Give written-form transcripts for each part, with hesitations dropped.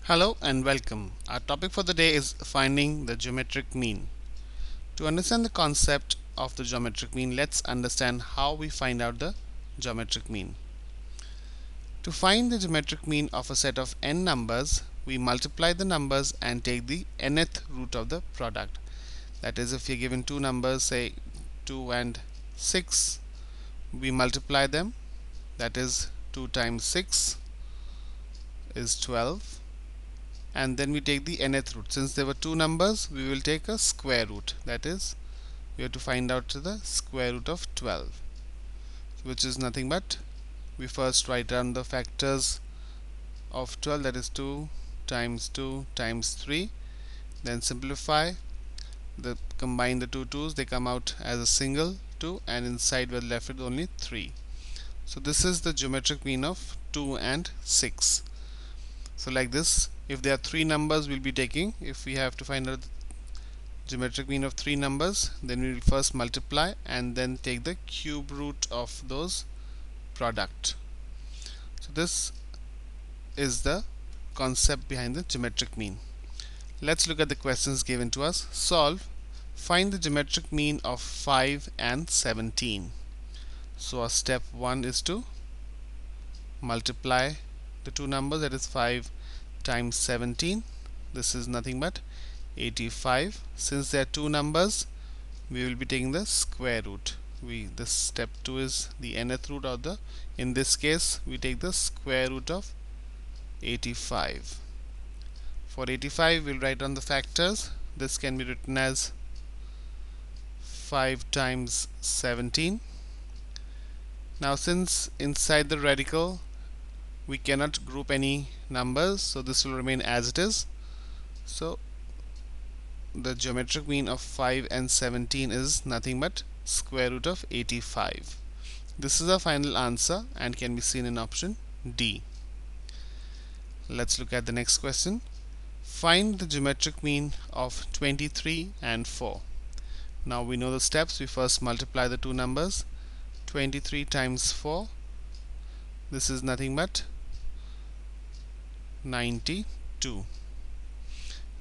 Hello and welcome. Our topic for the day is finding the geometric mean. To understand the concept of the geometric mean, let's understand how we find out the geometric mean. To find the geometric mean of a set of n numbers, we multiply the numbers and take the nth root of the product. That is, if you're given two numbers, say 2 and 6, we multiply them. That is, 2 times 6 is 12. And then we take the nth root. Since there were two numbers, we will take a square root. That is, we have to find out the square root of 12, which is nothing but, we first write down the factors of 12, that is 2 times 2 times 3. Then simplify, combine the two 2's, they come out as a single 2, and inside we're left with only 3. So this is the geometric mean of 2 and 6. So like this, if there are three numbers, we'll be taking, if we have to find out the geometric mean of three numbers, then we will first multiply and then take the cube root of those product. So this is the concept behind the geometric mean. Let's look at the questions given to us. Solve. Find the geometric mean of 5 and 17. So our step 1 is to multiply the two numbers, that is 5 times 17. This is nothing but 85. Since there are two numbers, we will be taking the square root. This step 2 is the nth root of the, in this case we take the square root of 85. For 85, we'll write down the factors. This can be written as 5 times 17. Now since inside the radical we cannot group any numbers, so this will remain as it is. So the geometric mean of 5 and 17 is nothing but square root of 85. This is our final answer and can be seen in option D. Let's look at the next question. Find the geometric mean of 23 and 4. Now we know the steps. We first multiply the two numbers. 23 times 4, this is nothing but 92.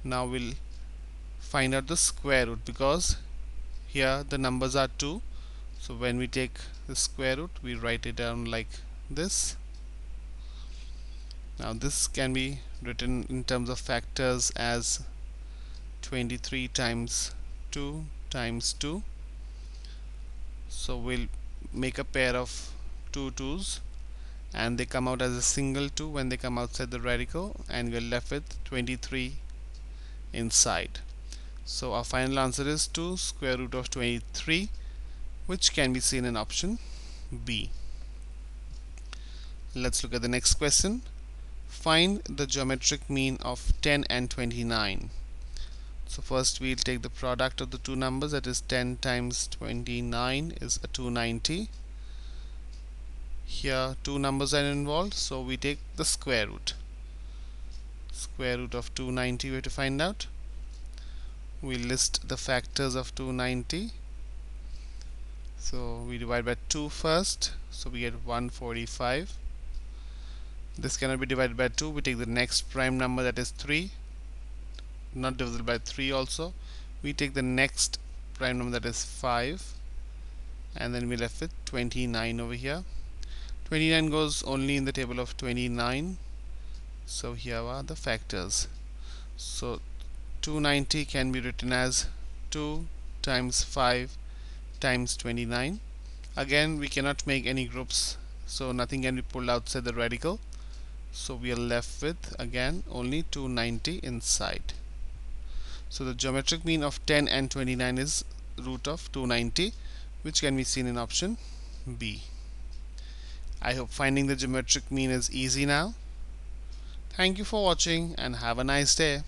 Now we'll find out the square root, because here the numbers are 2, so when we take the square root we write it down like this. Now this can be written in terms of factors as 23 times 2 times 2. So we'll make a pair of two 2's and they come out as a single 2 when they come outside the radical, and we're left with 23 inside. So our final answer is 2 square root of 23, which can be seen in option B. Let's look at the next question. Find the geometric mean of 10 and 29. So first we'll take the product of the two numbers, that is 10 times 29 is a 290. Here two numbers are involved, so we take the square root. Square root of 290 we have to find out. We list the factors of 290. So we divide by 2 first, so we get 145. This cannot be divided by 2. We take the next prime number, that is 3, not divisible by 3 also. We take the next prime number, that is 5, and then we left with 29 over here. 29 goes only in the table of 29, so here are the factors. So 290 can be written as 2 times 5 times 29. Again, we cannot make any groups, so nothing can be pulled outside the radical, so we are left with again only 290 inside. So the geometric mean of 10 and 29 is root of 290, which can be seen in option B. I hope finding the geometric mean is easy now. Thank you for watching and have a nice day.